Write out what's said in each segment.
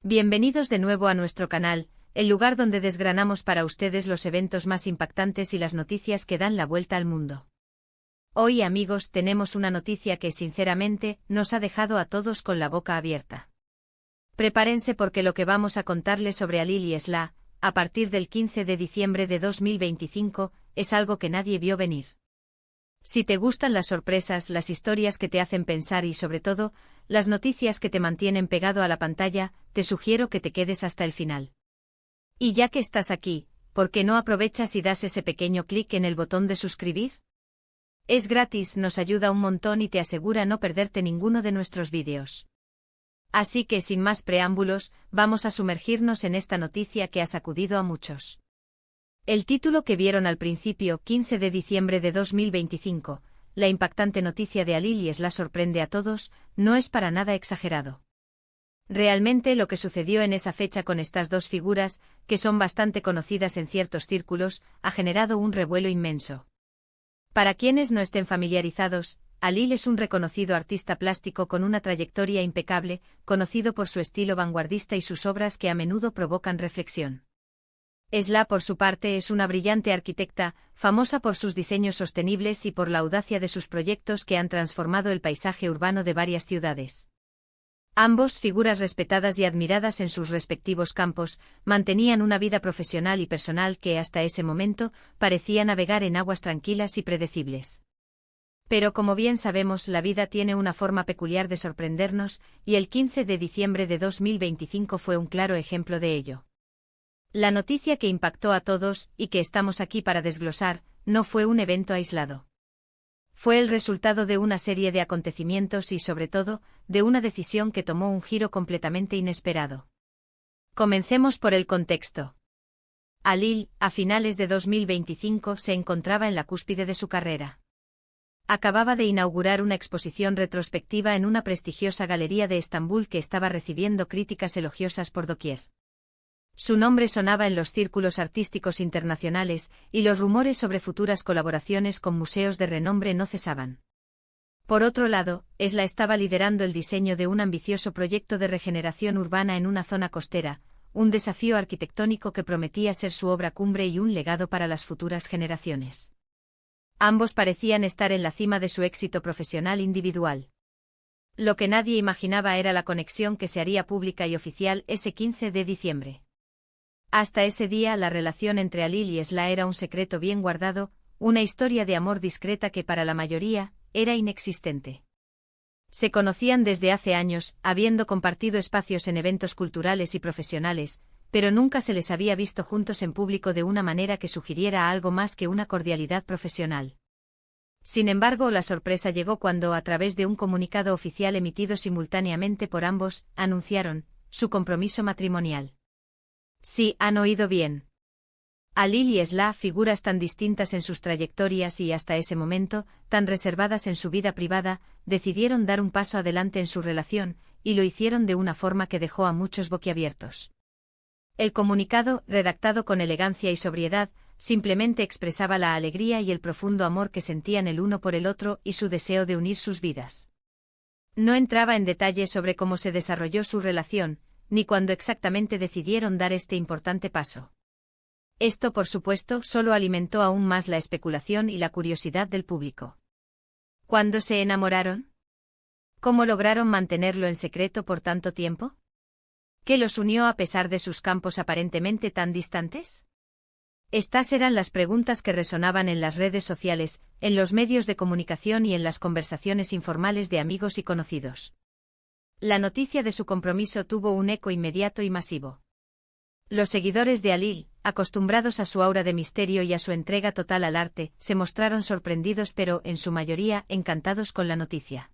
Bienvenidos de nuevo a nuestro canal, el lugar donde desgranamos para ustedes los eventos más impactantes y las noticias que dan la vuelta al mundo. Hoy, amigos, tenemos una noticia que, sinceramente, nos ha dejado a todos con la boca abierta. Prepárense porque lo que vamos a contarles sobre Alil y Esla, a partir del 15 de diciembre de 2025, es algo que nadie vio venir. Si te gustan las sorpresas, las historias que te hacen pensar y, sobre todo, las noticias que te mantienen pegado a la pantalla, te sugiero que te quedes hasta el final. Y ya que estás aquí, ¿por qué no aprovechas y das ese pequeño clic en el botón de suscribir? Es gratis, nos ayuda un montón y te asegura no perderte ninguno de nuestros vídeos. Así que, sin más preámbulos, vamos a sumergirnos en esta noticia que ha sacudido a muchos. El título que vieron al principio, 15 de diciembre de 2025, la impactante noticia de Alil y Esla sorprende a todos, no es para nada exagerado. Realmente lo que sucedió en esa fecha con estas dos figuras, que son bastante conocidas en ciertos círculos, ha generado un revuelo inmenso. Para quienes no estén familiarizados, Alil es un reconocido artista plástico con una trayectoria impecable, conocido por su estilo vanguardista y sus obras que a menudo provocan reflexión. Esla, por su parte, es una brillante arquitecta, famosa por sus diseños sostenibles y por la audacia de sus proyectos que han transformado el paisaje urbano de varias ciudades. Ambos, figuras respetadas y admiradas en sus respectivos campos, mantenían una vida profesional y personal que, hasta ese momento, parecía navegar en aguas tranquilas y predecibles. Pero como bien sabemos, la vida tiene una forma peculiar de sorprendernos, y el 15 de diciembre de 2025 fue un claro ejemplo de ello. La noticia que impactó a todos, y que estamos aquí para desglosar, no fue un evento aislado. Fue el resultado de una serie de acontecimientos y, sobre todo, de una decisión que tomó un giro completamente inesperado. Comencemos por el contexto. Alil, a finales de 2025, se encontraba en la cúspide de su carrera. Acababa de inaugurar una exposición retrospectiva en una prestigiosa galería de Estambul que estaba recibiendo críticas elogiosas por doquier. Su nombre sonaba en los círculos artísticos internacionales, y los rumores sobre futuras colaboraciones con museos de renombre no cesaban. Por otro lado, Esla estaba liderando el diseño de un ambicioso proyecto de regeneración urbana en una zona costera, un desafío arquitectónico que prometía ser su obra cumbre y un legado para las futuras generaciones. Ambos parecían estar en la cima de su éxito profesional individual. Lo que nadie imaginaba era la conexión que se haría pública y oficial ese 15 de diciembre. Hasta ese día la relación entre Alil y Esla era un secreto bien guardado, una historia de amor discreta que para la mayoría era inexistente. Se conocían desde hace años, habiendo compartido espacios en eventos culturales y profesionales, pero nunca se les había visto juntos en público de una manera que sugiriera algo más que una cordialidad profesional. Sin embargo, la sorpresa llegó cuando, a través de un comunicado oficial emitido simultáneamente por ambos, anunciaron su compromiso matrimonial. Sí, han oído bien. Alil y Esla, figuras tan distintas en sus trayectorias y, hasta ese momento, tan reservadas en su vida privada, decidieron dar un paso adelante en su relación, y lo hicieron de una forma que dejó a muchos boquiabiertos. El comunicado, redactado con elegancia y sobriedad, simplemente expresaba la alegría y el profundo amor que sentían el uno por el otro y su deseo de unir sus vidas. No entraba en detalles sobre cómo se desarrolló su relación, ni cuándo exactamente decidieron dar este importante paso. Esto, por supuesto, solo alimentó aún más la especulación y la curiosidad del público. ¿Cuándo se enamoraron? ¿Cómo lograron mantenerlo en secreto por tanto tiempo? ¿Qué los unió a pesar de sus campos aparentemente tan distantes? Estas eran las preguntas que resonaban en las redes sociales, en los medios de comunicación y en las conversaciones informales de amigos y conocidos. La noticia de su compromiso tuvo un eco inmediato y masivo. Los seguidores de Alil, acostumbrados a su aura de misterio y a su entrega total al arte, se mostraron sorprendidos pero, en su mayoría, encantados con la noticia.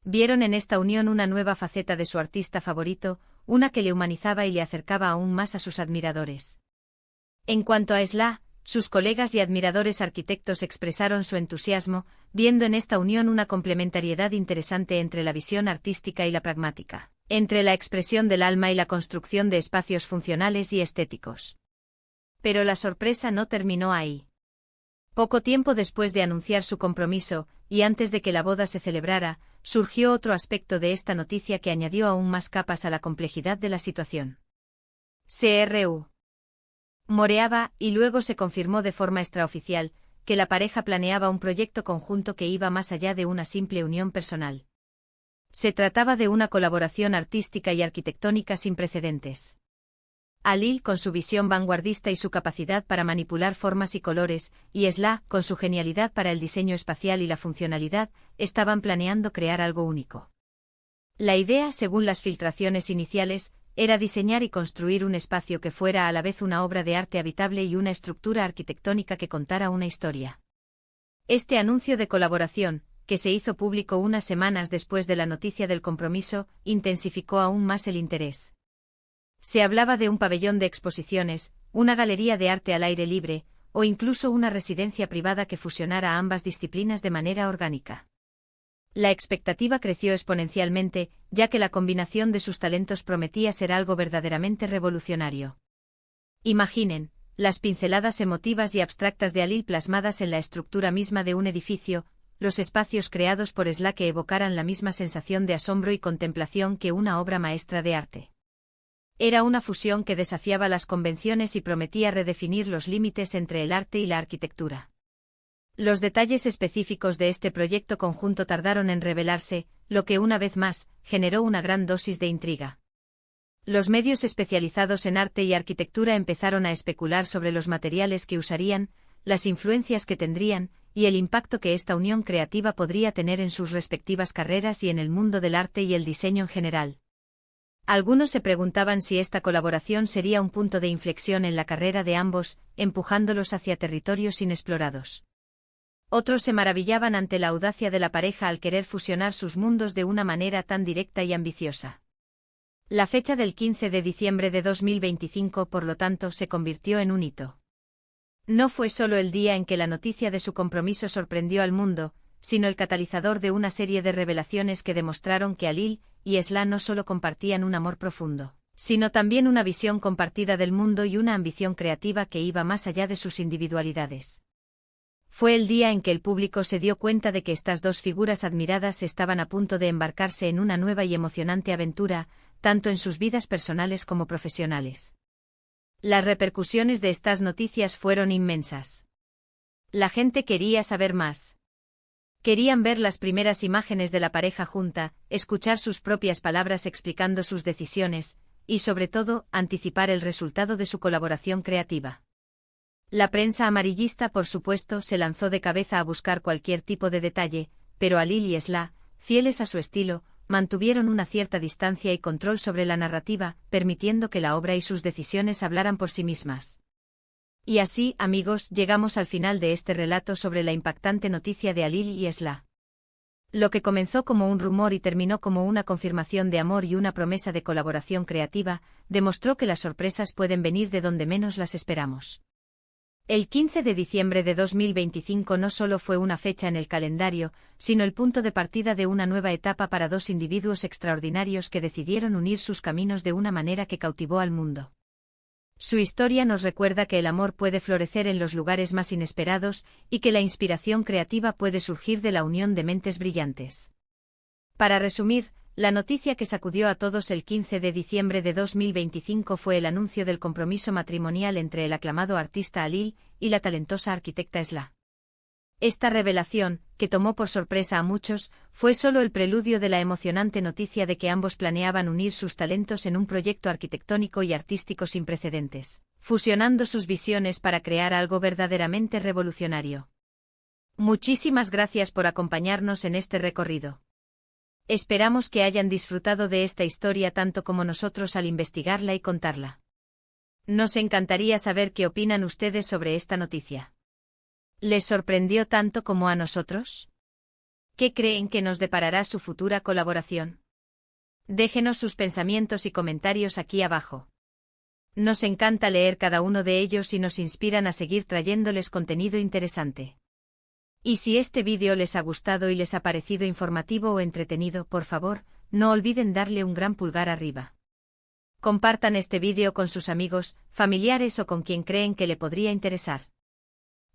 Vieron en esta unión una nueva faceta de su artista favorito, una que le humanizaba y le acercaba aún más a sus admiradores. En cuanto a Esla, sus colegas y admiradores arquitectos expresaron su entusiasmo, viendo en esta unión una complementariedad interesante entre la visión artística y la pragmática, entre la expresión del alma y la construcción de espacios funcionales y estéticos. Pero la sorpresa no terminó ahí. Poco tiempo después de anunciar su compromiso, y antes de que la boda se celebrara, surgió otro aspecto de esta noticia que añadió aún más capas a la complejidad de la situación. CRU moreaba, y luego se confirmó de forma extraoficial, que la pareja planeaba un proyecto conjunto que iba más allá de una simple unión personal. Se trataba de una colaboración artística y arquitectónica sin precedentes. Alil, con su visión vanguardista y su capacidad para manipular formas y colores, y Esla, con su genialidad para el diseño espacial y la funcionalidad, estaban planeando crear algo único. La idea, según las filtraciones iniciales, era diseñar y construir un espacio que fuera a la vez una obra de arte habitable y una estructura arquitectónica que contara una historia. Este anuncio de colaboración, que se hizo público unas semanas después de la noticia del compromiso, intensificó aún más el interés. Se hablaba de un pabellón de exposiciones, una galería de arte al aire libre, o incluso una residencia privada que fusionara ambas disciplinas de manera orgánica. La expectativa creció exponencialmente, ya que la combinación de sus talentos prometía ser algo verdaderamente revolucionario. Imaginen, las pinceladas emotivas y abstractas de Alil plasmadas en la estructura misma de un edificio, los espacios creados por Esla que evocaran la misma sensación de asombro y contemplación que una obra maestra de arte. Era una fusión que desafiaba las convenciones y prometía redefinir los límites entre el arte y la arquitectura. Los detalles específicos de este proyecto conjunto tardaron en revelarse, lo que una vez más, generó una gran dosis de intriga. Los medios especializados en arte y arquitectura empezaron a especular sobre los materiales que usarían, las influencias que tendrían, y el impacto que esta unión creativa podría tener en sus respectivas carreras y en el mundo del arte y el diseño en general. Algunos se preguntaban si esta colaboración sería un punto de inflexión en la carrera de ambos, empujándolos hacia territorios inexplorados. Otros se maravillaban ante la audacia de la pareja al querer fusionar sus mundos de una manera tan directa y ambiciosa. La fecha del 15 de diciembre de 2025, por lo tanto, se convirtió en un hito. No fue solo el día en que la noticia de su compromiso sorprendió al mundo, sino el catalizador de una serie de revelaciones que demostraron que Alil y Esla no solo compartían un amor profundo, sino también una visión compartida del mundo y una ambición creativa que iba más allá de sus individualidades. Fue el día en que el público se dio cuenta de que estas dos figuras admiradas estaban a punto de embarcarse en una nueva y emocionante aventura, tanto en sus vidas personales como profesionales. Las repercusiones de estas noticias fueron inmensas. La gente quería saber más. Querían ver las primeras imágenes de la pareja junta, escuchar sus propias palabras explicando sus decisiones, y sobre todo, anticipar el resultado de su colaboración creativa. La prensa amarillista, por supuesto, se lanzó de cabeza a buscar cualquier tipo de detalle, pero Alil y Esla, fieles a su estilo, mantuvieron una cierta distancia y control sobre la narrativa, permitiendo que la obra y sus decisiones hablaran por sí mismas. Y así, amigos, llegamos al final de este relato sobre la impactante noticia de Alil y Esla. Lo que comenzó como un rumor y terminó como una confirmación de amor y una promesa de colaboración creativa, demostró que las sorpresas pueden venir de donde menos las esperamos. El 15 de diciembre de 2025 no solo fue una fecha en el calendario, sino el punto de partida de una nueva etapa para dos individuos extraordinarios que decidieron unir sus caminos de una manera que cautivó al mundo. Su historia nos recuerda que el amor puede florecer en los lugares más inesperados y que la inspiración creativa puede surgir de la unión de mentes brillantes. Para resumir, la noticia que sacudió a todos el 15 de diciembre de 2025 fue el anuncio del compromiso matrimonial entre el aclamado artista Alil y la talentosa arquitecta Esla. Esta revelación, que tomó por sorpresa a muchos, fue solo el preludio de la emocionante noticia de que ambos planeaban unir sus talentos en un proyecto arquitectónico y artístico sin precedentes, fusionando sus visiones para crear algo verdaderamente revolucionario. Muchísimas gracias por acompañarnos en este recorrido. Esperamos que hayan disfrutado de esta historia tanto como nosotros al investigarla y contarla. Nos encantaría saber qué opinan ustedes sobre esta noticia. ¿Les sorprendió tanto como a nosotros? ¿Qué creen que nos deparará su futura colaboración? Déjenos sus pensamientos y comentarios aquí abajo. Nos encanta leer cada uno de ellos y nos inspiran a seguir trayéndoles contenido interesante. Y si este vídeo les ha gustado y les ha parecido informativo o entretenido, por favor, no olviden darle un gran pulgar arriba. Compartan este vídeo con sus amigos, familiares o con quien creen que le podría interesar.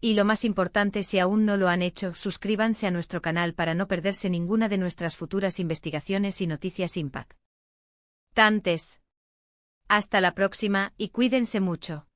Y lo más importante, si aún no lo han hecho, suscríbanse a nuestro canal para no perderse ninguna de nuestras futuras investigaciones y noticias Impact. Tantes. Hasta la próxima y cuídense mucho.